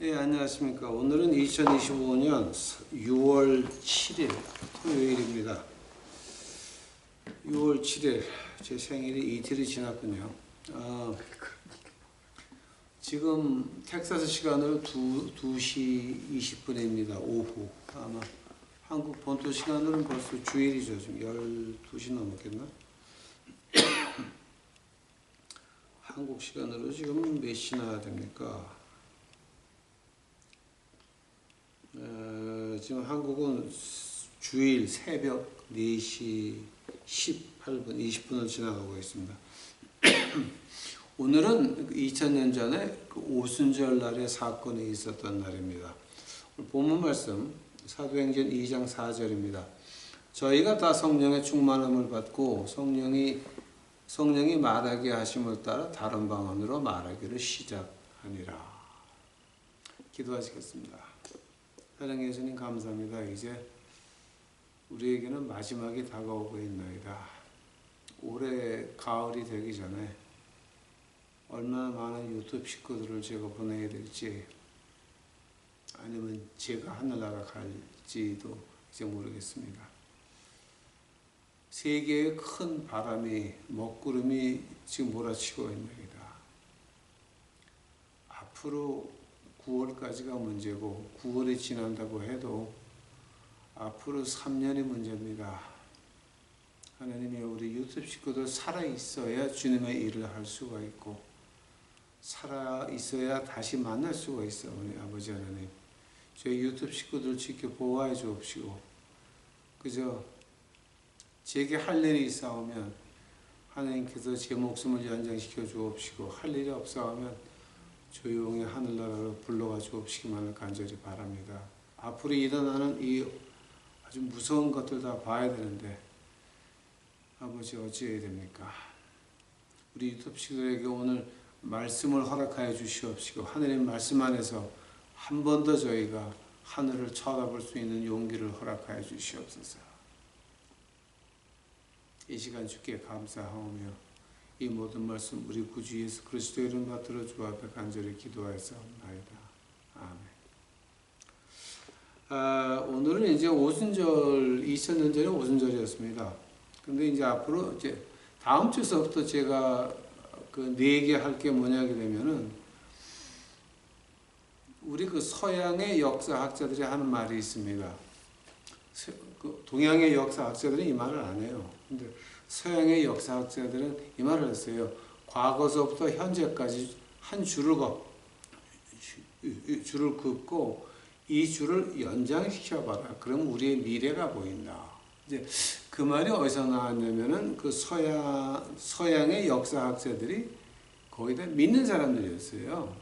예, 안녕하십니까. 오늘은 2025년 6월 7일 토요일입니다. 6월 7일 제 생일이 이틀이 지났군요. 지금 텍사스 시간으로 2시 20분입니다. 오후. 아마 한국 본토 시간으로는 벌써 주일이죠. 지금 12시 넘었겠나? 한국 시간으로 지금 몇 시나 됩니까? 지금 한국은 주일 새벽 4시 18분, 20분을 지나가고 있습니다. 오늘은 2000년 전에 그 오순절 날에 사건이 있었던 날입니다. 본문 말씀 사도행전 2장 4절입니다. 저희가 다 성령의 충만함을 받고 성령이 말하게 하심을 따라 다른 방언으로 말하기를 시작하니라. 기도하시겠습니다. 사랑해 주님 감사합니다. 이제 우리에게는 마지막이 다가오고 있나이다. 올해 가을이 되기 전에 얼마나 많은 유튜브 식구들을 제가 보내야 될지 아니면 제가 하늘나라 갈지도 이제 모르겠습니다. 세계의 큰 바람이 먹구름이 지금 몰아치고 있나이다. 앞으로 9월까지가 문제고 9월이 지난다고 해도 앞으로 3년이 문제입니다. 하나님이 우리 유튜브 식구들 살아있어야 주님의 일을 할 수가 있고 살아있어야 다시 만날 수가 있어. 우리 아버지 하나님 저희 유튜브 식구들 지켜 보호해 주옵시고 그저 제게 할 일이 있사오면 하나님께서 제 목숨을 연장시켜 주옵시고 할 일이 없사오면 조용히 하늘나라로 불러가 주옵시기만을 간절히 바랍니다. 앞으로 일어나는 이 아주 무서운 것들 다 봐야 되는데 아버지 어찌해야 됩니까? 우리 유튜브 식구들에게 오늘 말씀을 허락하여 주시옵시고 하늘의 말씀 안에서 한 번 더 저희가 하늘을 쳐다볼 수 있는 용기를 허락하여 주시옵소서. 이 시간 주께 감사하오며 이 모든 말씀 우리 구주 예수 그리스도의 이름 받들어 주 앞에 간절히 기도하였사옵나이다. 아멘. 오늘은 이제 오순절 2000년 전에 오순절이었습니다. 근데 이제 앞으로 이제 다음 주서부터 제가 그 얘기 할 게 뭐냐게 되면은 우리 그 서양의 역사학자들이 하는 말이 있습니다. 동양의 역사학자들은 이 말을 안 해요. 근데 서양의 역사학자들은 이 말을 했어요. 과거서부터 현재까지 한 줄을 긋고 이 줄을 연장시켜봐라. 그럼 우리의 미래가 보인다. 이제 그 말이 어디서 나왔냐면은 그 서양의 역사학자들이 거의 다 믿는 사람들이었어요.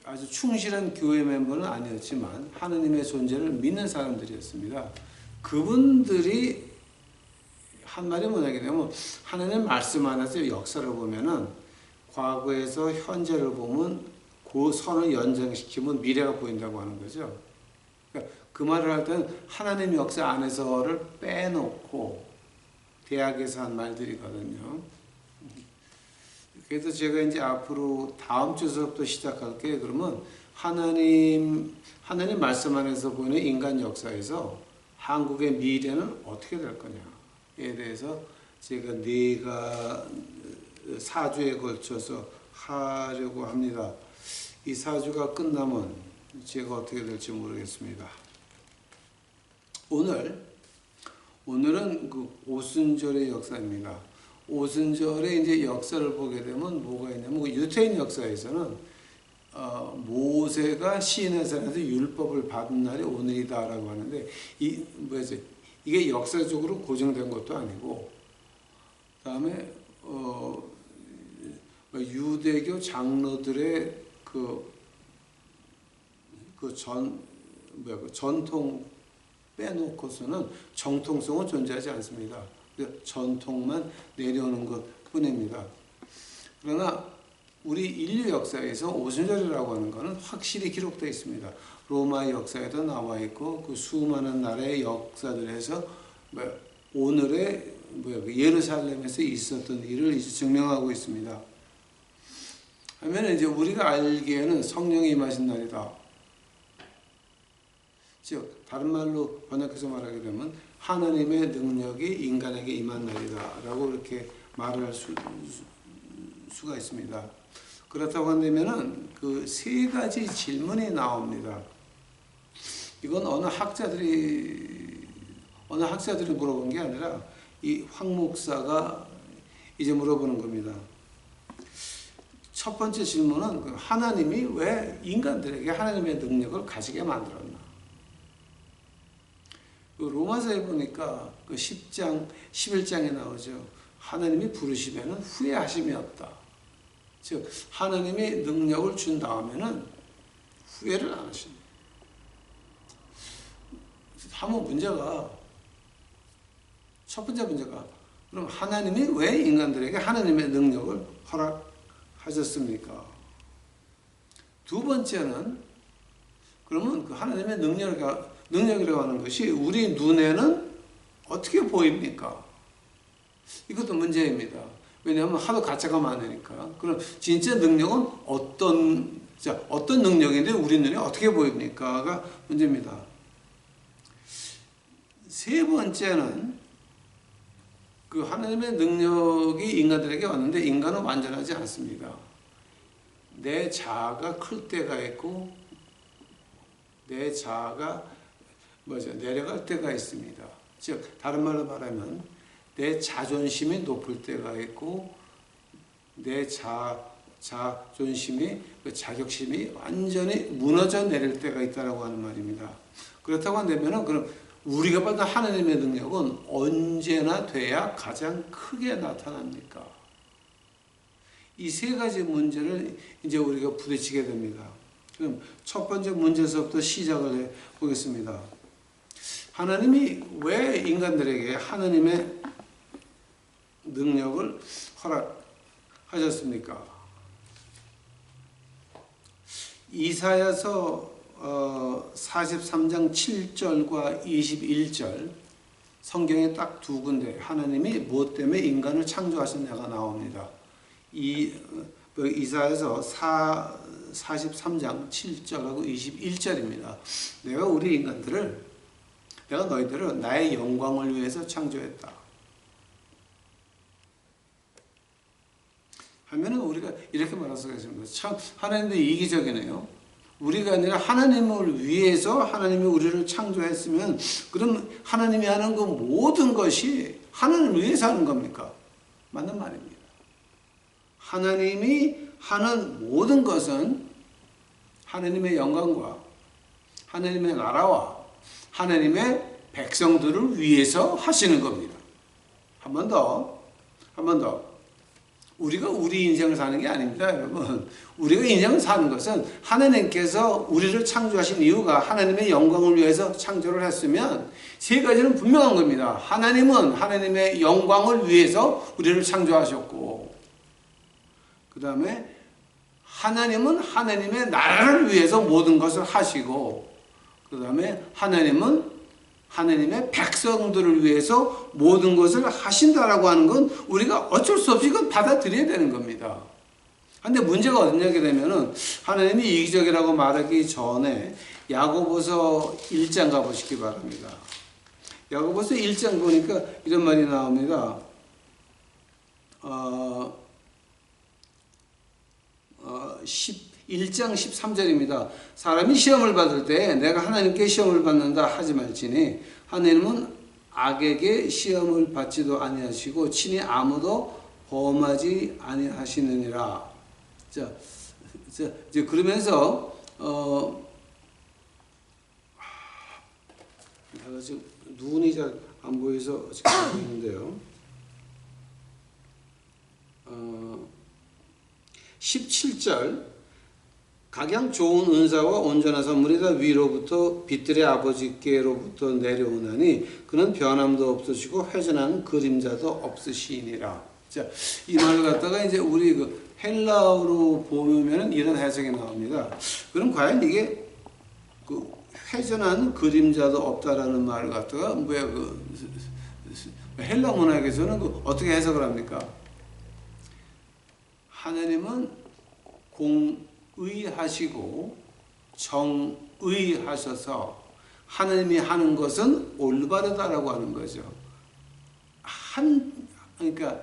아주 충실한 교회 멤버는 아니었지만 하느님의 존재를 믿는 사람들이었습니다. 그분들이 한 말이 뭐냐면 하나님 말씀 안에서 역사를 보면은 과거에서 현재를 보면 그 선을 연장시키면 미래가 보인다고 하는 거죠. 그러니까 그 말을 할 때는 하나님 역사 안에서를 빼놓고 대학에서 한 말들이거든요. 그래서 제가 이제 앞으로 다음 주서부터 시작할게요. 그러면 하나님 말씀 안에서 보이는 인간 역사에서 한국의 미래는 어떻게 될 거냐에 대해서 제가 4주에 걸쳐서 하려고 합니다. 이 4주가 끝나면 제가 어떻게 될지 모르겠습니다. 오늘은 그 오순절의 역사입니다. 오순절의 이제 역사를 보게 되면 뭐가 있냐면 유대인 역사에서는 모세가 시내산에서 율법을 받은 날이 오늘이다라고 하는데 이게 역사적으로 고정된 것도 아니고 그다음에 유대교 장로들의 전통 빼놓고서는 정통성은 존재하지 않습니다. 전통만 내려오는 것 뿐입니다. 그러나 우리 인류 역사에서 오순절이라고 하는 것은 확실히 기록되어 있습니다. 로마 역사에도 나와 있고 그 수많은 나라의 역사들에서 오늘의 예루살렘에서 있었던 일을 이제 증명하고 있습니다. 하면 이제 우리가 알기에는 성령이 임하신 날이다. 즉 다른 말로 번역해서 말하게 되면 하나님의 능력이 인간에게 임한 날이다 라고 이렇게 말을 할 수가 있습니다. 그렇다고 한다면은 그 세 가지 질문이 나옵니다. 이건 어느 학자들이 물어본 게 아니라 이 황 목사가 이제 물어보는 겁니다. 첫 번째 질문은 하나님이 왜 인간들에게 하나님의 능력을 가지게 만들었나? 로마서에 보니까 그 10장, 11장에 나오죠. 하나님이 부르시면은 후회하심이 없다. 즉, 하나님이 능력을 준 다음에는 후회를 안 하십니다. 첫 번째 문제가, 그럼 하나님이 왜 인간들에게 하나님의 능력을 허락하셨습니까? 두 번째는, 그러면 그 하나님의 능력이라고 하는 것이 우리 눈에는 어떻게 보입니까? 이것도 문제입니다. 왜냐하면 하도 가짜가 많으니까. 그럼 진짜 능력은 어떤 능력인데 우리 눈에 어떻게 보입니까?가 문제입니다. 세 번째는 그 하나님의 능력이 인간들에게 왔는데 인간은 완전하지 않습니다. 내 자아가 클 때가 있고 내 자아가 내려갈 때가 있습니다. 즉 다른 말로 말하면 내 자존심이 높을 때가 있고 내 자존심이 그 자격심이 완전히 무너져 내릴 때가 있다라고 하는 말입니다. 그렇다고 한다면은 그럼 우리가 받은 하나님의 능력은 언제나 돼야 가장 크게 나타납니까? 이 세 가지 문제를 이제 우리가 부딪히게 됩니다. 그럼 첫 번째 문제에서부터 시작을 해 보겠습니다. 하나님이 왜 인간들에게 하나님의 능력을 허락하셨습니까? 이사야서 43장 7절과 21절 성경에 딱 두 군데 하나님이 무엇 때문에 인간을 창조하셨냐가 나옵니다. 이사야서 43장 7절하고 21절입니다. 내가 너희들을 나의 영광을 위해서 창조했다. 하면은 우리가 이렇게 말할 수가 있습니다. 참 하나님도 이기적이네요. 우리가 아니라 하나님을 위해서 하나님이 우리를 창조했으면 그럼 하나님이 하는 그 모든 것이 하나님을 위해서 하는 겁니까? 맞는 말입니다. 하나님이 하는 모든 것은 하나님의 영광과 하나님의 나라와 하나님의 백성들을 위해서 하시는 겁니다. 한 번 더. 우리가 우리 인생을 사는 게 아닙니다, 여러분. 우리가 인생을 사는 것은 하나님께서 우리를 창조하신 이유가 하나님의 영광을 위해서 창조를 했으면 세 가지는 분명한 겁니다. 하나님은 하나님의 영광을 위해서 우리를 창조하셨고, 그 다음에 하나님은 하나님의 나라를 위해서 모든 것을 하시고, 그 다음에 하나님은 하나님의 백성들을 위해서 모든 것을 하신다라고 하는 건 우리가 어쩔 수 없이 이건 받아들여야 되는 겁니다. 그런데 문제가 어디냐게 되면은 하나님이 이기적이라고 말하기 전에 야고보서 1장 가보시기 바랍니다. 야고보서 1장 보니까 이런 말이 나옵니다. 1장 13절입니다. 사람이 시험을 받을 때 내가 하나님께 시험을 받는다 하지 말지니 하나님은 악에게 시험을 받지도 아니하시고 친히 아무도 범하지 아니하시느니라. 자, 이제 그러면서 내가 지금 눈이 잘 안 보여서 지금 하고 있는데요. 17절 각양 좋은 은사와 온전한 선물이 다 위로부터 빛들의 아버지께로부터 내려오나니 그는 변함도 없으시고 회전하는 그림자도 없으시니라. 자, 이 말을 갖다가 이제 우리 그 헬라어로 보면 이런 해석이 나옵니다. 그럼 과연 이게 그 회전하는 그림자도 없다라는 말을 갖다가 뭐야 그 헬라 문학에서는 그 어떻게 해석을 합니까? 하나님은 공의하시고 정의하셔서 하나님이 하는 것은 올바르다라고 하는 거죠. 그러니까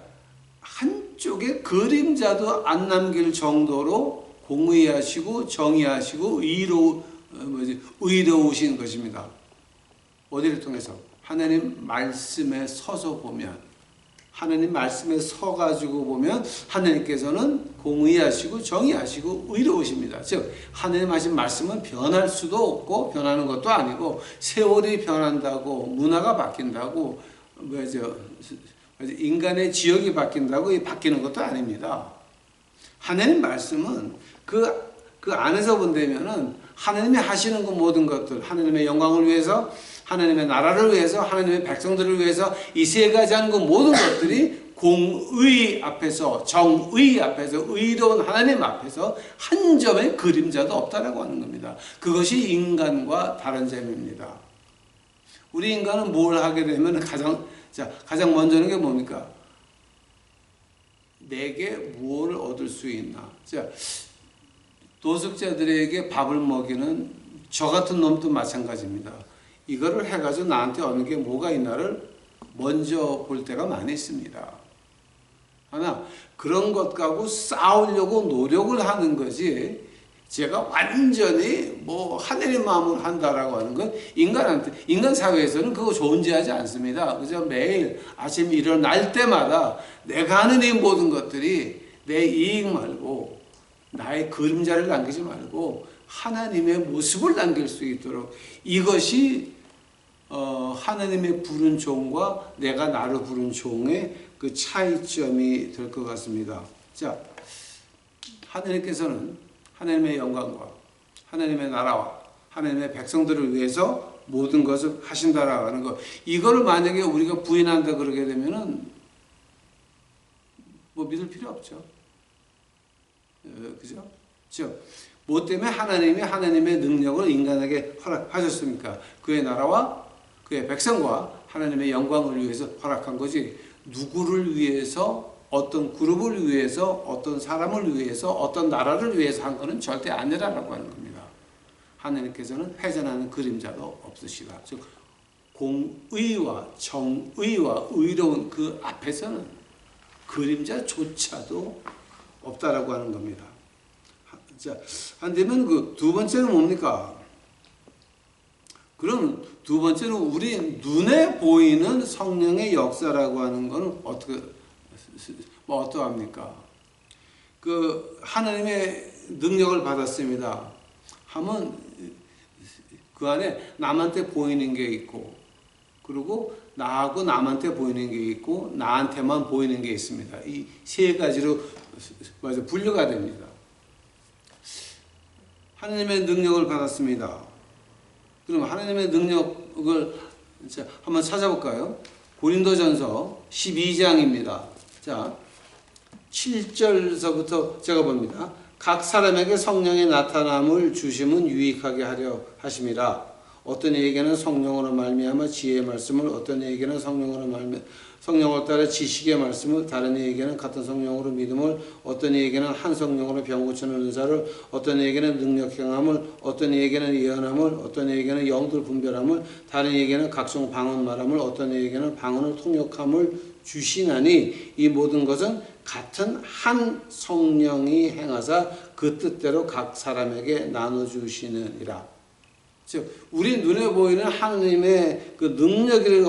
한쪽에 그림자도 안 남길 정도로 공의하시고 정의하시고 의로우신 것입니다. 어디를 통해서? 하나님 말씀에 서서 보면, 하나님 말씀에 서가지고 보면 하나님께서는 공의하시고 정의하시고 의로우십니다. 즉 하나님 하신 말씀은 변할 수도 없고 변하는 것도 아니고, 세월이 변한다고 문화가 바뀐다고 인간의 지역이 바뀐다고 바뀌는 것도 아닙니다. 하나님 말씀은 그 안에서 본다면은 하나님이 하시는 그 모든 것들, 하나님의 영광을 위해서, 하나님의 나라를 위해서, 하나님의 백성들을 위해서 이 세 가지 하는 그 모든 것들이 공의 앞에서, 정의 앞에서, 의로운 하나님 앞에서 한 점의 그림자도 없다라고 하는 겁니다. 그것이 인간과 다른 점입니다. 우리 인간은 뭘 하게 되면 가장 먼저는 게 뭡니까? 내게 무엇을 얻을 수 있나? 도둑자들에게 밥을 먹이는 저 같은 놈도 마찬가지입니다. 이거를 해가지고 나한테 얻는 게 뭐가 있나를 먼저 볼 때가 많이 있습니다. 하나, 그런 것 갖고 싸우려고 노력을 하는 거지, 제가 완전히 하나님 마음을 한다라고 하는 건 인간 사회에서는 그거 존재하지 않습니다. 그저 매일 아침 일어날 때마다 내가 하는 이 모든 것들이 내 이익 말고, 나의 그림자를 남기지 말고 하나님의 모습을 남길 수 있도록, 이것이 하나님의 부른 종과 내가 나를 부른 종의 그 차이점이 될 것 같습니다. 자, 하나님께서는 하나님의 영광과 하나님의 나라와 하나님의 백성들을 위해서 모든 것을 하신다라고 하는 것, 이거를 만약에 우리가 부인한다 그러게 되면은 믿을 필요 없죠. 그죠? 뭐 때문에 하나님이 하나님의 능력을 인간에게 허락하셨습니까? 그의 나라와 그의 백성과 하나님의 영광을 위해서 허락한 거지, 누구를 위해서, 어떤 그룹을 위해서, 어떤 사람을 위해서, 어떤 나라를 위해서 한 것은 절대 아니라고 하는 겁니다. 하나님께서는 회전하는 그림자도 없으시다. 즉 공의와 정의와 의로운 그 앞에서는 그림자조차도 없다라고 하는 겁니다. 자, 한되면 그 두 번째는 뭡니까? 그럼 두 번째는 우리 눈에 보이는 성령의 역사라고 하는 것은 어떠합니까? 그 하나님의 능력을 받았습니다 하면 그 안에 남한테 보이는 게 있고, 그리고 나하고 남한테 보이는 게 있고, 나한테만 보이는 게 있습니다. 이 세 가지로 분류가 됩니다. 하나님의 능력을 받았습니다. 그럼 하나님의 능력을 한번 찾아볼까요? 고린도전서 12장입니다. 자, 7절서부터 제가 봅니다. 각 사람에게 성령의 나타남을 주심은 유익하게 하려 하심이라. 어떤 이에게는 성령으로 말미암아 지혜의 말씀을, 어떤 이에게는 성령을 따라 지식의 말씀을, 다른 이에게는 같은 성령으로 믿음을, 어떤 이에게는 한 성령으로 병 고치는 은사를, 어떤 이에게는 능력 행함을, 어떤 이에게는 예언함을, 어떤 이에게는 영들 분별함을, 다른 이에게는 각종 방언 말함을, 어떤 이에게는 방언을 통역함을 주시나니, 이 모든 것은 같은 한 성령이 행하사 그 뜻대로 각 사람에게 나눠주시느니라. 즉 우리 눈에 보이는 하나님의 그 능력을,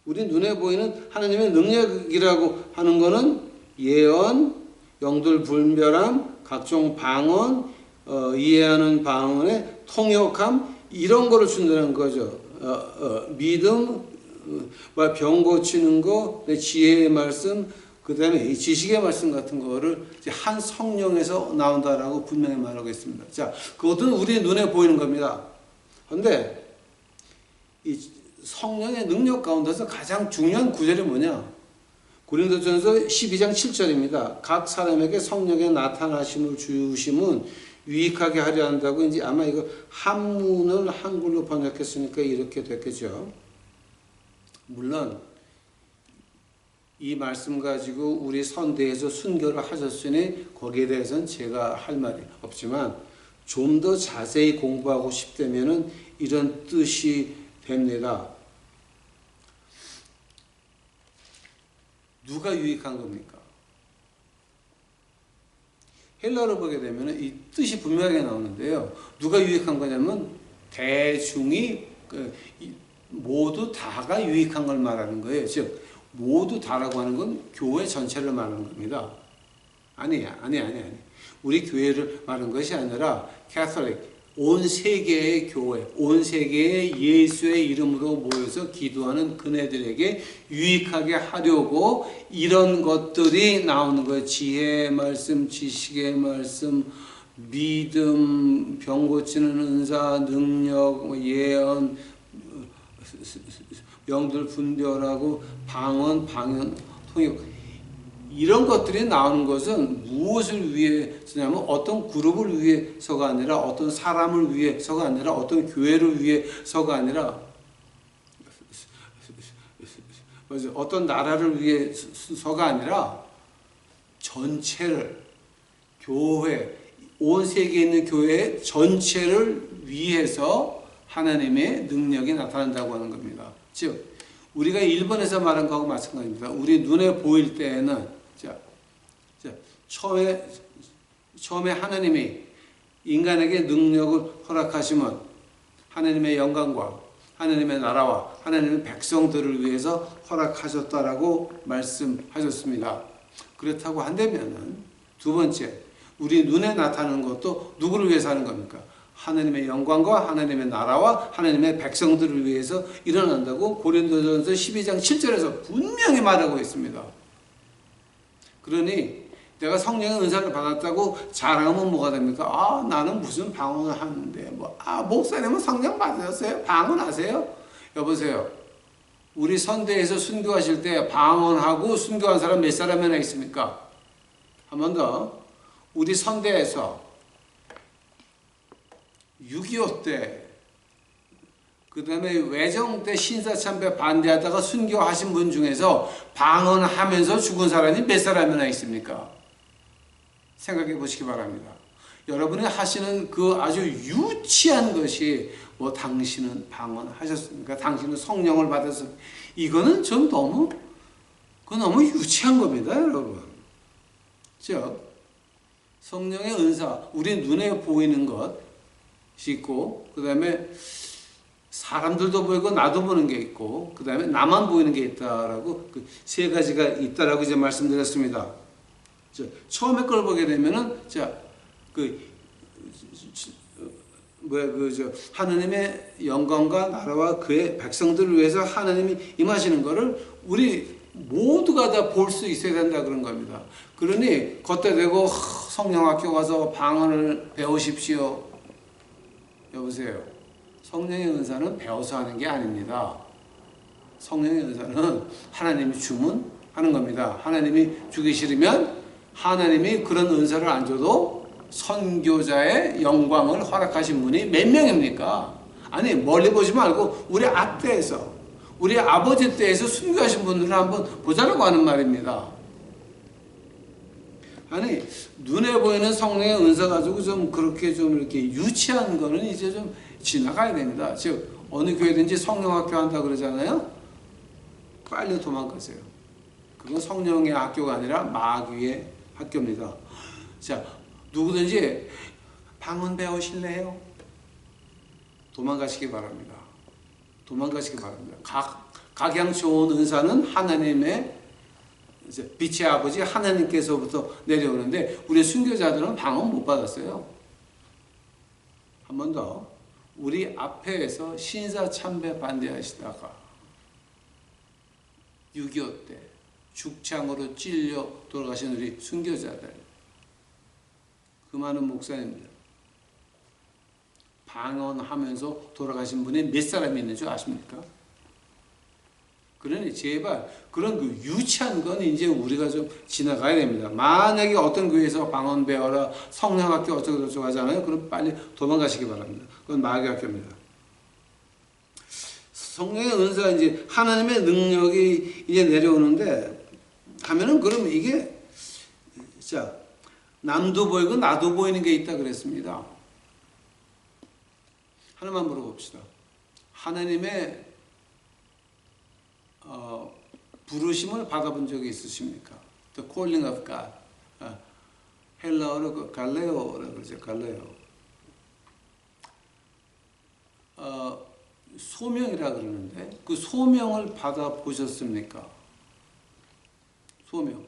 우리 눈에 보이는 하나님의 능력이라고 하는 것은 예언, 영들 분별함, 각종 방언, 이해하는 방언의 통역함, 이런 거를 준다는 거죠. 믿음, 병 고치는 거, 지혜의 말씀, 그 다음에 이 지식의 말씀 같은 거를 한 성령에서 나온다라고 분명히 말하고 있습니다. 자, 그것은 우리 눈에 보이는 겁니다. 그런데 이 성령의 능력 가운데서 가장 중요한 구절이 뭐냐? 고린도전서 12장 7절입니다. 각 사람에게 성령의 나타나심을 주심은 유익하게 하려 한다고, 이제 아마 이거 한문을 한글로 번역했으니까 이렇게 됐겠죠. 물론 이 말씀 가지고 우리 선대에서 순교를 하셨으니 거기에 대해서는 제가 할 말이 없지만 좀 더 자세히 공부하고 싶다면은 이런 뜻이 됩니다. 누가 유익한 겁니까? 헬라어로 보게 되면 이 뜻이 분명하게 나오는데요. 누가 유익한 거냐면 대중이 모두 다가 유익한 걸 말하는 거예요. 즉 모두 다라고 하는 건 교회 전체를 말하는 겁니다. 아니. 우리 교회를 말하는 것이 아니라 캐톨릭, 온 세계의 교회, 온 세계의 예수의 이름으로 모여서 기도하는 그네들에게 유익하게 하려고 이런 것들이 나오는 거예요. 지혜의 말씀, 지식의 말씀, 믿음, 병 고치는 은사, 능력, 예언, 영들 분별하고 방언, 방언, 통역 이런 것들이 나오는 것은 무엇을 위해서냐면 어떤 그룹을 위해서가 아니라 어떤 사람을 위해서가 아니라 어떤 교회를 위해서가 아니라 어떤 나라를 위해서가 아니라 전체를 교회 온 세계에 있는 교회 전체를 위해서 하나님의 능력이 나타난다고 하는 겁니다. 즉 우리가 1번에서 말한 거하고 마찬가지입니다. 우리 눈에 보일 때에는 처음에 하나님이 인간에게 능력을 허락하시면 하나님의 영광과 하나님의 나라와 하나님의 백성들을 위해서 허락하셨다라고 말씀하셨습니다. 그렇다고 한다면은 두 번째, 우리 눈에 나타나는 것도 누구를 위해서 하는 겁니까? 하나님의 영광과 하나님의 나라와 하나님의 백성들을 위해서 일어난다고 고린도전서 12장 7절에서 분명히 말하고 있습니다. 그러니 내가 성령의 은사를 받았다고 자랑하면 뭐가 됩니까? 나는 무슨 방언을 하는데 목사님은 성령 받으셨어요? 방언하세요? 여보세요. 우리 선대에서 순교하실 때 방언하고 순교한 사람 몇 사람이나 있습니까? 한 번 더. 우리 선대에서 6.25 때, 그 다음에 외정 때 신사참배 반대하다가 순교하신 분 중에서 방언하면서 죽은 사람이 몇 사람이나 있습니까? 생각해 보시기 바랍니다. 여러분이 하시는 그 아주 유치한 것이 당신은 방언하셨습니까? 당신은 성령을 받았습니까? 이거는 좀 너무 유치한 겁니다, 여러분. 즉, 성령의 은사, 우리 눈에 보이는 것이 있고, 그 다음에 사람들도 보이고 나도 보는 게 있고, 그 다음에 나만 보이는 게 있다라고 그 세 가지가 있다라고 이제 말씀드렸습니다. 처음에 걸 보게 되면은 하나님의 영광과 나라와 그의 백성들을 위해서 하나님이 임하시는 것을 우리 모두가 다 볼 수 있어야 된다 그런 겁니다. 그러니 겉에 대고 성령학교 가서 방언을 배우십시오. 여보세요. 성령의 은사는 배워서 하는 게 아닙니다. 성령의 은사는 하나님이 주문하는 겁니다. 하나님이 주기 싫으면 하나님이 그런 은사를 안 줘도 선교자의 영광을 허락하신 분이 몇 명입니까? 아니 멀리 보지 말고 우리 앞때에서 우리 아버지 때에서 순교하신 분들을 한번 보자라고 하는 말입니다. 아니 눈에 보이는 성령의 은사 가지고 좀 그렇게 좀 이렇게 유치한 거는 이제 좀 지나가야 됩니다. 즉 어느 교회든지 성령학교 한다 그러잖아요. 빨리 도망가세요. 그건 성령의 학교가 아니라 마귀의 학교입니다. 자, 누구든지 방언 배우실래요? 도망가시기 바랍니다. 도망가시기 바랍니다. 각양 좋은 은사는 하나님의 빛의 아버지 하나님께서부터 내려오는데 우리 순교자들은 방언 못 받았어요. 한 번 더. 우리 앞에서 신사참배 반대하시다가 6.25 때 죽창으로 찔려 돌아가신 우리 순교자들, 그 많은 목사님들, 방언하면서 돌아가신 분이 몇 사람이 있는 줄 아십니까? 그러니 제발 그런 그 유치한 건 이제 우리가 좀 지나가야 됩니다. 만약에 어떤 교회에서 방언 배워라, 성령학교 어쩌고저쩌고 하잖아요. 그럼 빨리 도망가시기 바랍니다. 그건 마귀 학교입니다. 성령의 은사, 이제 하나님의 능력이 이제 내려오는데 하면은 그럼 이게 자 남도 보이고 나도 보이는 게 있다 그랬습니다. 하나만 물어봅시다. 하나님의 부르심을 받아본 적이 있으십니까? The calling of God. 헬라어로 그 갈레오라고 그러죠. 갈레오. 소명이라 그러는데 그 소명을 받아보셨습니까? 소명.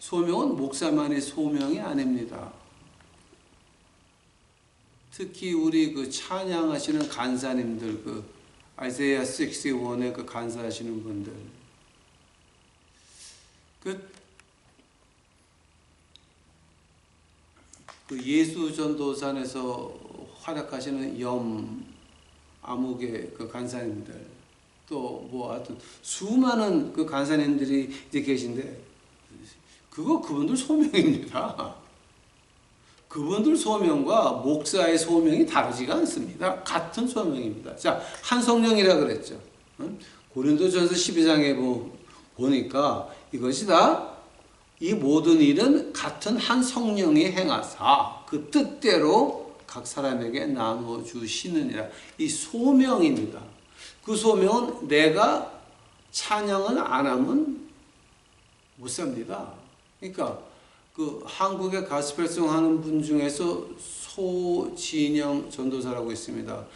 소명은 목사만의 소명이 아닙니다. 특히 우리 그 찬양하시는 간사님들, 그 아이사야 61의 그 간사하시는 분들, 그 예수 전도산에서 활약하시는 암흑의 그 간사님들, 또 뭐 하여튼 수많은 그 간사님들이 이제 계신데 그분들 소명입니다. 그분들 소명과 목사의 소명이 다르지가 않습니다. 같은 소명입니다. 자, 한 성령이라 그랬죠. 고린도전서 12장에 보니까 이것이 다 이 모든 일은 같은 한 성령이 행하사 그 뜻대로 각 사람에게 나누어 주시느니라. 이 소명입니다. 그 소명은 내가 찬양을 안 하면 못 삽니다. 그러니까 그 한국에 가스펠송 하는 분 중에서 소진영 전도사라고 있습니다.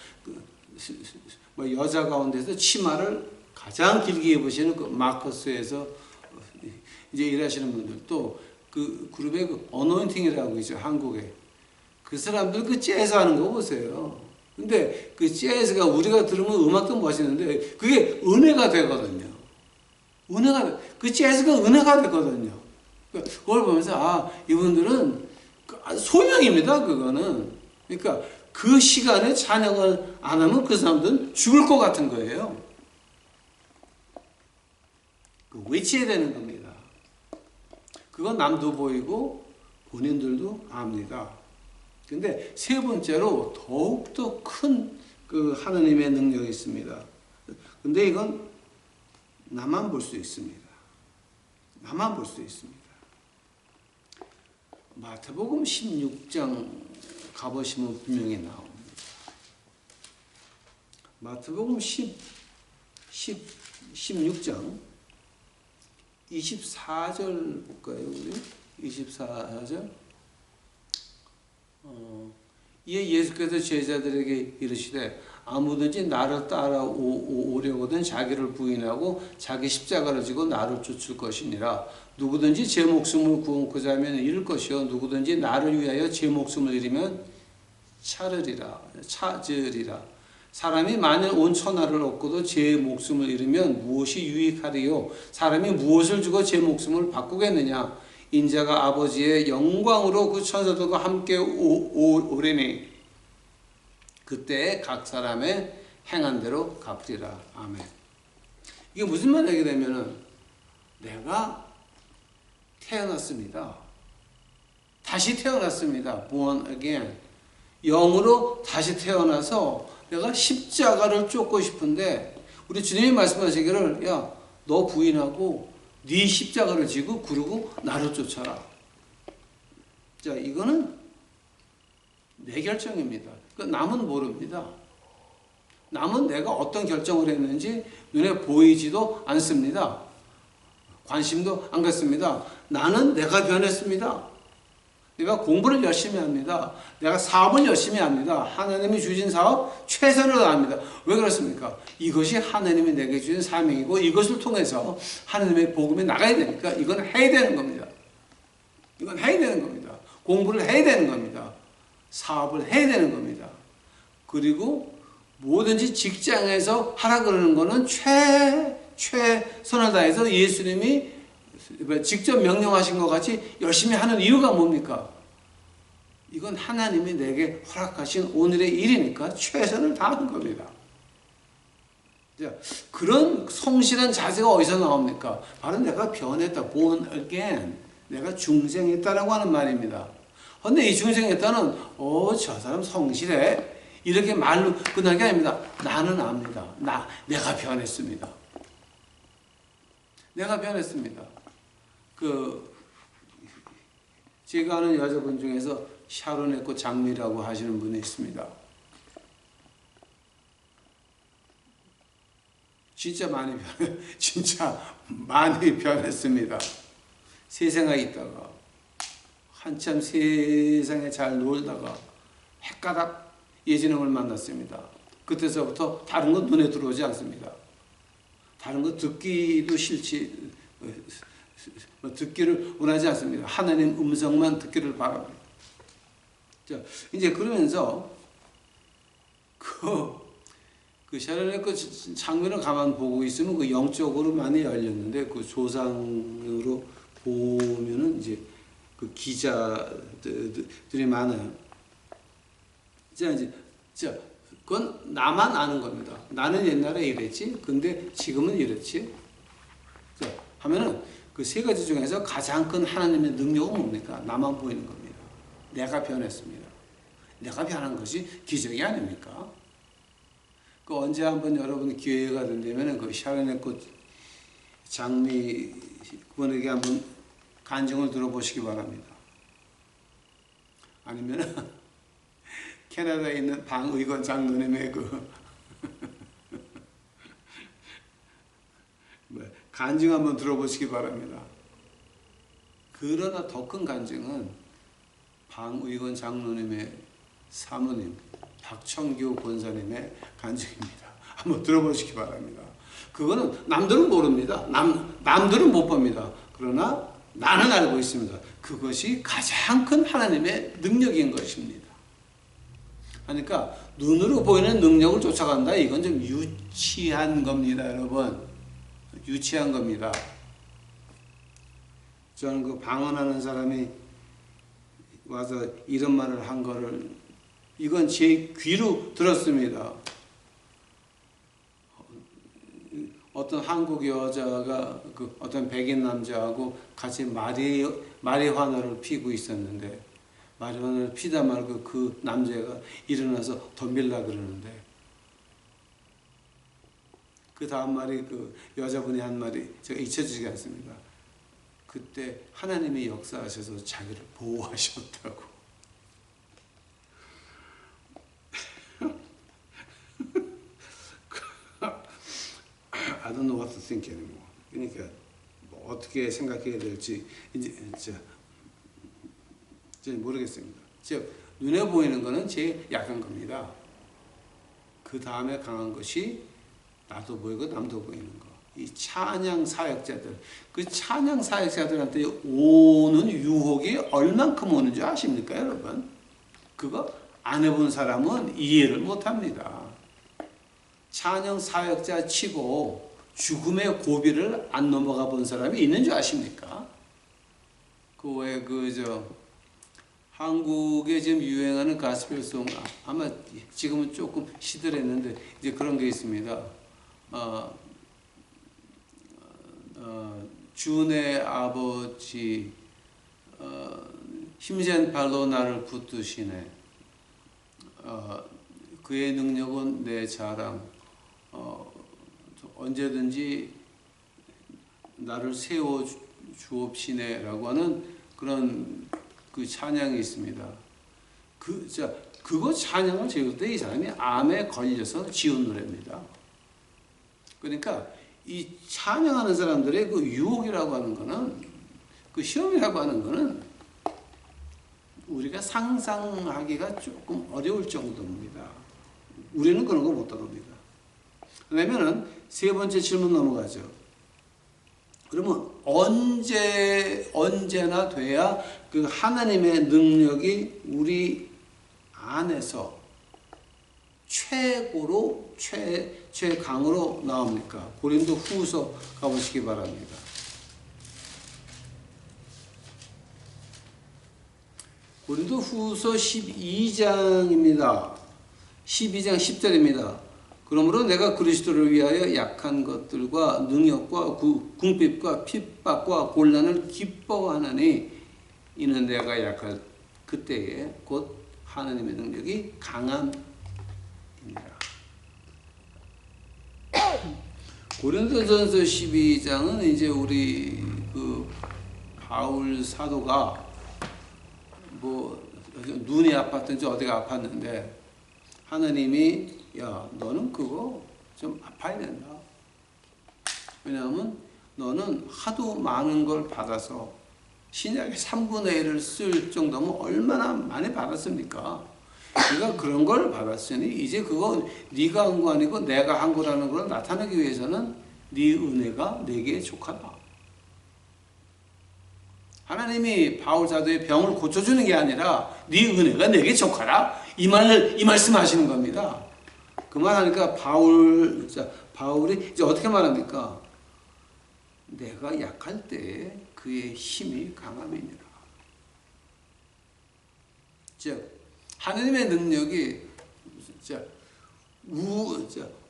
뭐 여자 가운데서 치마를 가장 길게 입으시는 그 마커스에서 이제 일하시는 분들, 또 그 그룹의 그 어노인팅이라고 있죠, 한국에. 그 사람들 그 재즈 하는 거 보세요. 근데 그 재즈가 우리가 들으면 음악도 멋있는데 그게 은혜가 되거든요. 그 재즈가 은혜가 되거든요. 그걸 보면서 이분들은 소명입니다. 그거는. 그러니까 그 시간에 찬양을 안 하면 그 사람들은 죽을 것 같은 거예요. 외쳐야 되는 겁니다. 그건 남도 보이고 본인들도 압니다. 근데 세 번째로 더욱더 큰 그 하나님의 능력이 있습니다. 근데 이건 나만 볼 수 있습니다. 나만 볼 수 있습니다. 마태복음 16장 가보시면 분명히 나옵니다. 마태복음 16장 24절 볼까요, 우리? 24절. 이에 예수께서 제자들에게 이르시되 아무든지 나를 따라오려거든 자기를 부인하고 자기 십자가를 지고 나를 쫓을 것이니라. 누구든지 제 목숨을 구원코자 하면 잃을 것이요 누구든지 나를 위하여 제 목숨을 잃으면 찾으리라. 사람이 만일 온 천하를 얻고도 제 목숨을 잃으면 무엇이 유익하리요? 사람이 무엇을 주고 제 목숨을 바꾸겠느냐? 인자가 아버지의 영광으로 그 천사들과 함께 오리니 그때 각 사람의 행한 대로 갚으리라. 아멘. 이게 무슨 말이게 되면은 내가 태어났습니다. 다시 태어났습니다. Born again. 영으로 다시 태어나서 내가 십자가를 쫓고 싶은데 우리 주님이 말씀하시기를 야, 너 부인하고 네 십자가를 지고 그러고 나를 쫓아라. 자, 이거는 내 결정입니다. 남은 모릅니다. 남은 내가 어떤 결정을 했는지 눈에 보이지도 않습니다. 관심도 안 갖습니다. 나는 내가 변했습니다. 내가 공부를 열심히 합니다. 내가 사업을 열심히 합니다. 하나님이 주신 사업 최선을 다합니다. 왜 그렇습니까? 이것이 하나님이 내게 주신 사명이고 이것을 통해서 하나님의 복음이 나가야 되니까 이건 해야 되는 겁니다. 이건 해야 되는 겁니다. 공부를 해야 되는 겁니다. 사업을 해야 되는 겁니다. 그리고 뭐든지 직장에서 하라 그러는 거는 최선을 다해서 예수님이 직접 명령하신 것 같이 열심히 하는 이유가 뭡니까? 이건 하나님이 내게 허락하신 오늘의 일이니까 최선을 다하는 겁니다. 자, 그런 성실한 자세가 어디서 나옵니까? 바로 내가 변했다. Born again. 내가 중생했다라고 하는 말입니다. 그런데 이 중생했다는 저 사람 성실해. 이렇게 말로 끝난 게 아닙니다. 나는 압니다. 내가 변했습니다. 내가 변했습니다. 그 제가 아는 여자분 중에서 샤론의 꽃 장미라고 하시는 분이 있습니다. 진짜 많이 변했습니다. 세상에 있다가 한참 세상에 잘 놀다가 헷가닥 예진영을 만났습니다. 그때서부터 다른 건 눈에 들어오지 않습니다. 다른 거 듣기도 싫지, 듣기를 원하지 않습니다. 하나님 음성만 듣기를 바랍니다. 자, 이제 그러면서 그 샤론의 그 장면을 가만 보고 있으면 그 영적으로 많이 열렸는데 그 조상으로 보면은 이제 그 기자들이 많아요. 자, 그건 나만 아는 겁니다. 나는 옛날에 이랬지, 근데 지금은 이랬지. 자, 하면은 그 세 가지 중에서 가장 큰 하나님의 능력은 뭡니까? 나만 보이는 겁니다. 내가 변했습니다. 내가 변한 것이 기적이 아닙니까? 그 언제 한번 여러분 기회가 된다면 그 샤론의 꽃 장미 그분에게 한번 간증을 들어보시기 바랍니다. 아니면 캐나다에 있는 방의건 장로님의 간증 한번 들어보시기 바랍니다. 그러나 더 큰 간증은 방의건 장로님의 사모님 박청규 권사님의 간증입니다. 한번 들어보시기 바랍니다. 그거는 남들은 모릅니다. 남들은 못 봅니다. 그러나 나는 알고 있습니다. 그것이 가장 큰 하나님의 능력인 것입니다. 그러니까 눈으로 보이는 능력을 쫓아간다. 이건 좀 유치한 겁니다, 여러분. 유치한 겁니다. 저는 그 방언하는 사람이 와서 이런 말을 한 거를 이건 제 귀로 들었습니다. 어떤 한국 여자가 그 어떤 백인 남자하고 같이 마리화나를 피고 있었는데 마리화나를 피다 말고 그 남자가 일어나서 덤빌라 그러는데 그 다음 말이 그 여자분이 한 말이 제가 잊혀지지 않습니다. 그때 하나님이 역사하셔서 자기를 보호하셨다고. I don't know what to think anymore. 그러니까 뭐 어떻게 생각해야 될지 이제 모르겠습니다. 즉 눈에 보이는 것은 제일 약한 겁니다. 그 다음에 강한 것이 나도 보이고 남도 보이는 거. 이 찬양 사역자들, 그 찬양 사역자들한테 오는 유혹이 얼만큼 오는지 아십니까, 여러분? 그거 안 해본 사람은 이해를 못합니다. 찬양 사역자 치고 죽음의 고비를 안 넘어가 본 사람이 있는 줄 아십니까? 한국에 지금 유행하는 가스펠송, 아마 지금은 조금 시들했는데 이제 그런 게 있습니다. 주의 아버지 힘센 발로 나를 붙드시네. 그의 능력은 내 자랑. 언제든지 나를 세워 주옵시네라고 하는 그런 그 찬양이 있습니다. 그거 찬양을 지을 때 이 사람이 암에 걸려서 지은 노래입니다. 그러니까 이 찬양하는 사람들의 그 유혹이라고 하는 거는, 그 시험이라고 하는 거는 우리가 상상하기가 조금 어려울 정도입니다. 우리는 그런 거 못 따라옵니다. 그러면은 세 번째 질문 넘어가죠. 그러면 언제나 돼야 그 하나님의 능력이 우리 안에서 최강으로 나옵니까? 고린도 후서 가보시기 바랍니다. 고린도 후서 12장입니다. 12장 10절입니다. 그러므로 내가 그리스도를 위하여 약한 것들과 능력과 궁핍과 핍박과 곤란을 기뻐하나니 이는 내가 약할 그때에 곧 하나님의 능력이 강함이니라. 고린도전서 12장은 이제 우리 바울 사도가 뭐 눈이 아팠든지 어디가 아팠는데 하나님이 야 너는 그거 좀 아파야 된다. 왜냐하면 너는 하도 많은 걸 받아서 신약의 3분의 1을 쓸 정도면 얼마나 많이 받았습니까? 네가 그런 걸 받았으니 이제 그거 네가 한 거 아니고 내가 한 거라는 걸 나타내기 위해서는 네 은혜가 내게 족하다. 하나님이 바울 사도의 병을 고쳐주는 게 아니라 네 은혜가 내게 족하라. 이 말씀하시는 겁니다. 그 말하니까 바울이 이제 어떻게 말합니까? 내가 약할 때 그의 힘이 강함이니라. 즉 하나님의 능력이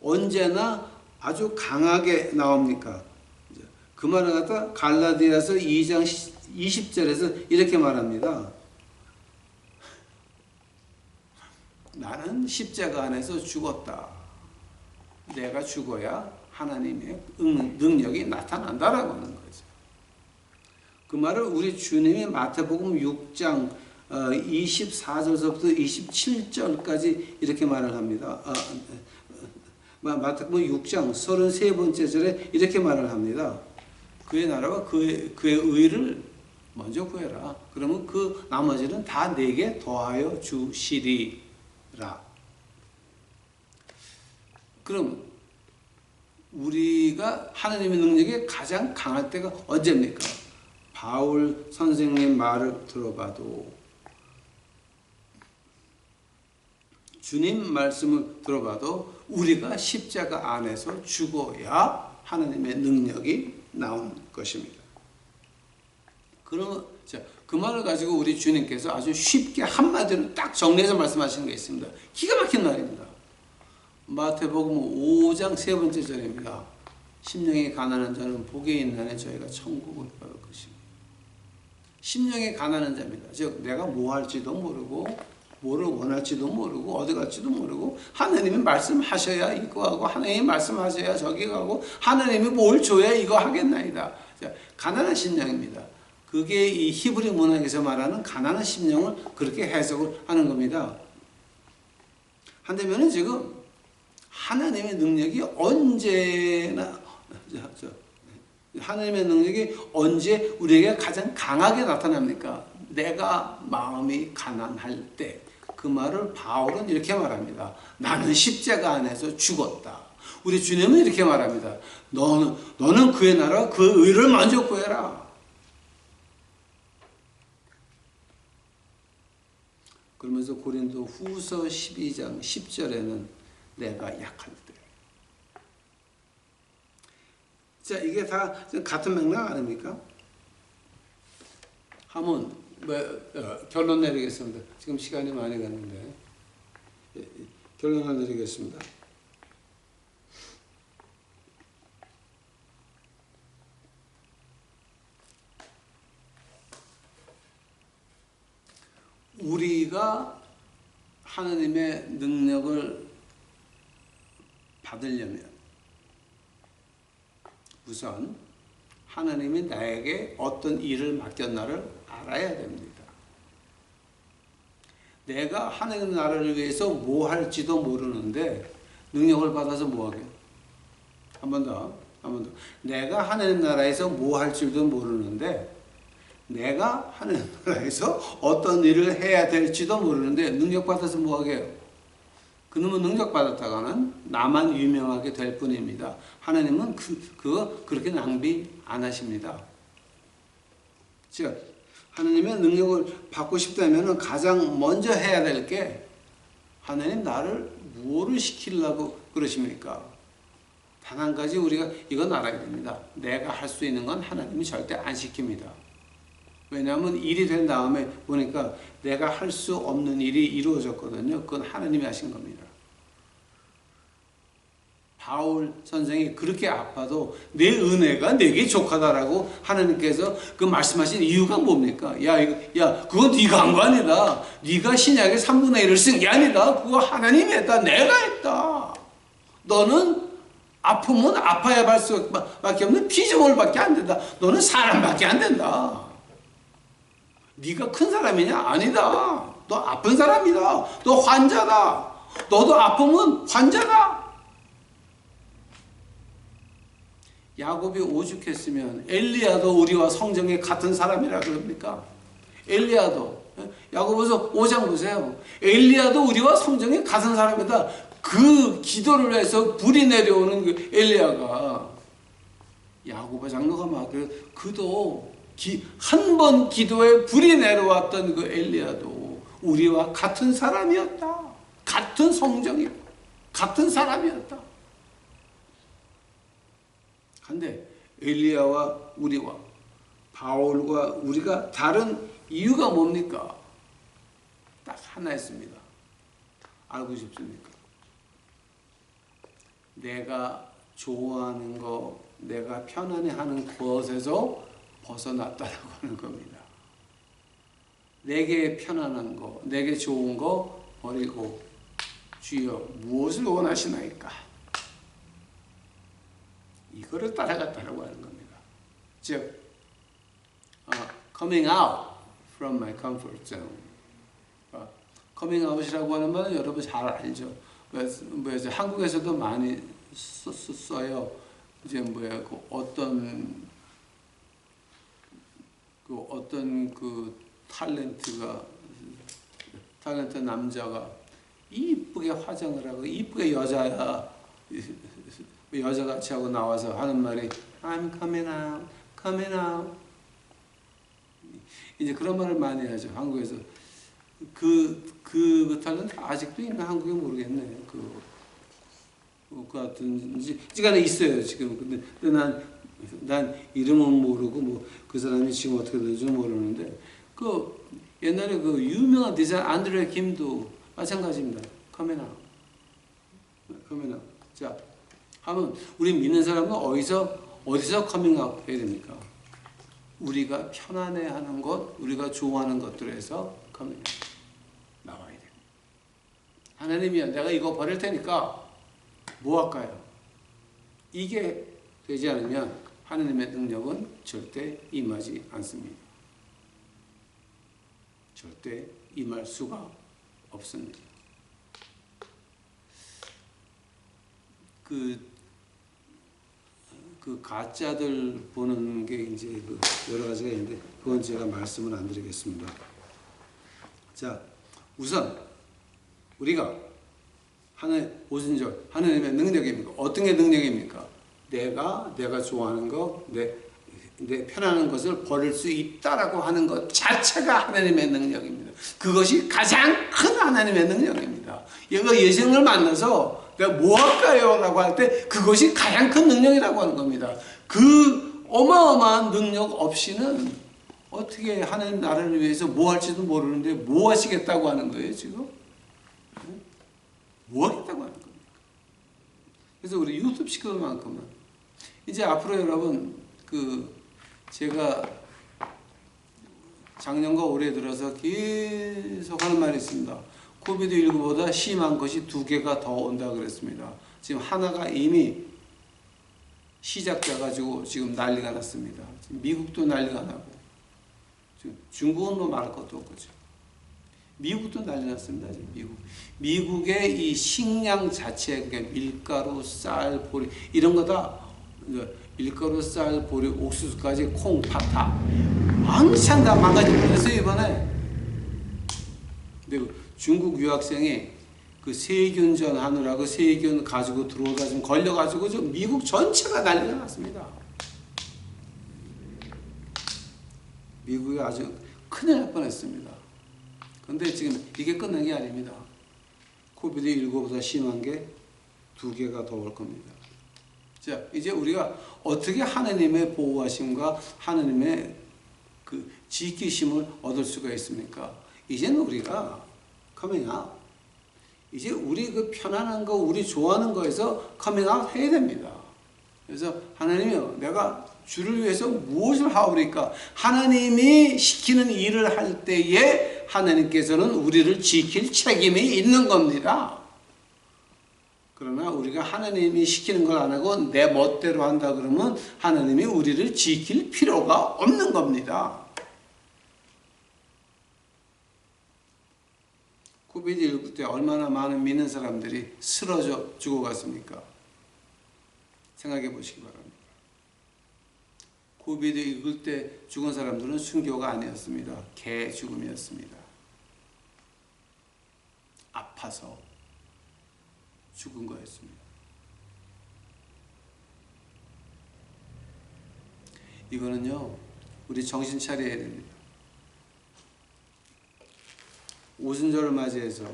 언제나 아주 강하게 나옵니까? 그 말을 갖다 갈라디아서 2장 20절에서 이렇게 말합니다. 나는 십자가 안에서 죽었다. 내가 죽어야 하나님의 능력이 나타난다라고 하는 거죠. 그 말을 우리 주님이 마태복음 6장 24절부터 27절까지 이렇게 말을 합니다. 마태복음 6장 33번째 절에 이렇게 말을 합니다. 그의 나라와 그의 의를 먼저 구해라. 그러면 그 나머지는 다 내게 더하여 주시리라. 그럼 우리가 하나님의 능력이 가장 강할 때가 언제입니까? 바울 선생님 말을 들어봐도, 주님 말씀을 들어봐도 우리가 십자가 안에서 죽어야 하나님의 능력이 나온 것입니다. 그러면 그 말을 가지고 우리 주님께서 아주 쉽게 한마디로 딱 정리해서 말씀하시는 게 있습니다. 기가 막힌 말입니다. 마태복음 5장 3번째 절입니다. 심령이 가난한 자는 복이 있나니 저희가 천국을 받을 것입니다. 심령이 가난한 자입니다. 즉 내가 뭐 할지도 모르고 뭐를 원할지도 모르고 어디 갈지도 모르고 하나님이 말씀하셔야 이거 하고 하나님이 말씀하셔야 저기 가고 하나님이 뭘 줘야 이거 하겠나이다. 가난한 심령입니다. 그게 이 히브리 문학에서 말하는 가난한 심령을 그렇게 해석을 하는 겁니다. 한다면 지금 하나님의 능력이 언제나 하나님의 능력이 언제 우리에게 가장 강하게 나타납니까? 내가 마음이 가난할 때. 그 말을 바울은 이렇게 말합니다. 나는 십자가 안에서 죽었다. 우리 주님은 이렇게 말합니다. 너는 그의 나라 그 의를 먼저 구해라. 그러면서 고린도 후서 12장 10절에는 내가 약할 때. 자, 이게 다 같은 맥락 아닙니까? 한번 결론 내리겠습니다. 지금 시간이 많이 갔는데 결론을 내리겠습니다. 우리가 하나님의 능력을 받으려면 우선 하나님이 나에게 어떤 일을 맡겼나를 알아야 됩니다. 내가 하나님 나라를 위해서 뭐 할지도 모르는데 능력을 받아서 뭐 하게? 한 번 더. 내가 하나님 나라에서 뭐 할지도 모르는데 내가 하나님 나라에서 어떤 일을 해야 될지도 모르는데 능력 받아서 뭐 하게 해요? 그놈은 능력 받았다가는 나만 유명하게 될 뿐입니다. 하나님은 그거 그렇게 낭비 안 하십니다. 즉 하나님의 능력을 받고 싶다면 가장 먼저 해야 될 게 하나님 나를 뭐를 시키려고 그러십니까? 단 한 가지 우리가 이건 알아야 됩니다. 내가 할 수 있는 건 하나님이 절대 안 시킵니다. 왜냐하면 일이 된 다음에 보니까 내가 할 수 없는 일이 이루어졌거든요. 그건 하나님이 하신 겁니다. 바울 선생이 그렇게 아파도 내 은혜가 내게 족하다라고 하나님께서 그 말씀하신 이유가 뭡니까? 그건 네가 한 거 아니다. 네가 신약의 3분의 1을 쓴 게 아니다. 그거 하나님이 했다. 내가 했다. 너는 아프면 아파야 할 수밖에 없는 피조물밖에 안 된다. 너는 사람밖에 안 된다. 네가 큰 사람이냐? 아니다. 너 아픈 사람이다. 너 환자다. 너도 아프면 환자다. 야곱이 오죽했으면 엘리야도 우리와 성정이 같은 사람이라 그럽니까? 엘리야도 야고보서 5장 보세요. 엘리야도 우리와 성정이 같은 사람이다. 그 기도를 해서 불이 내려오는 그 엘리야가 야고보 장로가 막 그도 한 번 기도에 불이 내려왔던 그 엘리야도 우리와 같은 사람이었다. 같은 성정이고 같은 사람이었다. 근데 엘리야와 우리와 바울과 우리가 다른 이유가 뭡니까? 딱 하나 있습니다. 알고 싶습니까? 내가 좋아하는 거, 내가 편안해하는 것에서 벗어났다라고 하는 겁니다. 내게 편안한 거, 내게 좋은 거 버리고 주여 무엇을 원하시나이까? 이거를 따라갔다라고 하는 겁니다. 즉, coming out from my comfort zone. coming out이라고 하는 말은 여러분 잘 알죠. 한국에서도 많이 써요. 이제 어떤 탤런트 남자가 이쁘게 화장을 하고 이쁘게 여자같이 하고 나와서 하는 말이 I'm coming out, coming out. 이제 그런 말을 많이 하죠. 한국에서. 그 탤런트 아직도 있나 한국에 모르겠네. 그 같은 시간에 있어요 지금. 근데 난 이름은 모르고 그 사람이 지금 어떻게 되는지 모르는데 그 옛날에 그 유명한 디자이너 안드레 김도 마찬가지입니다. coming out, coming out. 자, 하면 우리 믿는 사람은 어디서 coming out 해야 됩니까? 우리가 편안해하는 것, 우리가 좋아하는 것들에서 coming out 나와야 돼. 하나님이야, 내가 이거 버릴 테니까 뭐 할까요? 이게 되지 않으면 하나님의 능력은 절대 임하지 않습니다. 절대 임할 수가 없습니다. 그 가짜들 보는 게 이제 여러 가지가 있는데 그건 제가 말씀을 안 드리겠습니다. 자, 우선 우리가 오순절 하나님의 능력입니까? 어떤 게 능력입니까? 내가 좋아하는 거, 내 편안한 것을 버릴 수 있다라고 하는 것 자체가 하나님의 능력입니다. 그것이 가장 큰 하나님의 능력입니다. 얘가 예수님을 만나서 내가 뭐 할까요? 라고 할 때 그것이 가장 큰 능력이라고 하는 겁니다. 그 어마어마한 능력 없이는 어떻게 하나님 나라를 위해서 뭐 할지도 모르는데 뭐 하시겠다고 하는 거예요 지금? 뭐 하겠다고 하는 겁니까? 그래서 우리 유튜브 시켜만큼은 이제 앞으로 여러분 제가 작년과 올해 들어서 계속 하는 말이 있습니다. 코비드19보다 심한 것이 2개가 더 온다 그랬습니다. 지금 하나가 이미 시작돼가지고 지금 난리가 났습니다. 지금 미국도 난리가 나고 지금 중국은 뭐 말할 것도 없고 미국도 난리 났습니다. 지금 미국의 이 식량 자체, 그러니까 밀가루, 쌀, 보리 이런 거다. 밀가루, 쌀, 보리, 옥수수까지 콩, 파타 왕창 다 망가질 뻔했어요 이번에. 근데 중국 유학생이 그 세균전 하느라고 세균 가지고 들어오다 좀 걸려가지고 좀 미국 전체가 난리가 났습니다. 미국이 아주 큰일 날 뻔했습니다. 근데 지금 이게 끝난 게 아닙니다. 코비드19보다 심한 게 2개가 더 올 겁니다. 자, 이제 우리가 어떻게 하나님의 보호하심과 하나님의 그 지키심을 얻을 수가 있습니까? 이제는 우리가 coming out. 이제 우리 그 편안한 거, 우리 좋아하는 거에서 coming out 해야 됩니다. 그래서 하나님이요, 내가 주를 위해서 무엇을 하오리까? 하나님이 시키는 일을 할 때에 하나님께서는 우리를 지킬 책임이 있는 겁니다. 그러나 우리가 하나님이 시키는 걸 안 하고 내 멋대로 한다 그러면 하나님이 우리를 지킬 필요가 없는 겁니다. 코비드 19 때 얼마나 많은 믿는 사람들이 쓰러져 죽어갔습니까? 생각해 보시기 바랍니다. 코비드 19 때 죽은 사람들은 순교가 아니었습니다. 개 죽음이었습니다. 아파서 죽은 거였습니다. 이거는요, 우리 정신 차려야 됩니다. 오순절을 맞이해서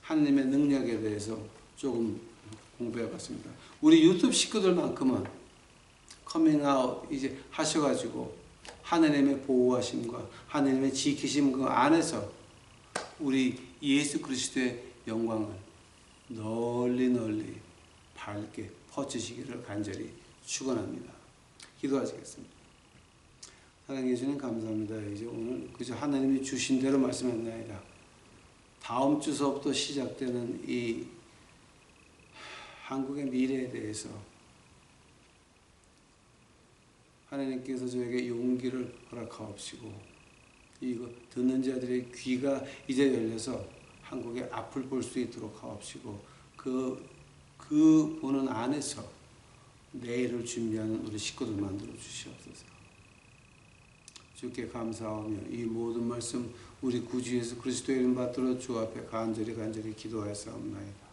하나님의 능력에 대해서 조금 공부해 봤습니다. 우리 유튜브 식구들만큼은 커밍아웃 이제 하셔가지고 하나님의 보호하심과 하나님의 지키심 그 안에서 우리 예수 그리스도의 영광을 널리 밝게 퍼주시기를 간절히 축원합니다. 기도하시겠습니다. 사랑해 주님 감사합니다. 이제 오늘 그저 하나님이 주신 대로 말씀했나이다. 다음 주서부터 시작되는 이 한국의 미래에 대해서 하나님께서 저에게 용기를 허락하옵시고 이거 듣는 자들의 귀가 이제 열려서 한국의 앞을 볼 수 있도록 하옵시고 그 보는 안에서 내일을 준비하는 우리 식구들 만들어 주시옵소서. 주께 감사하며 이 모든 말씀 우리 구주 예수 그리스도의 이름 받들어 주 앞에 간절히 기도하였사옵나이다.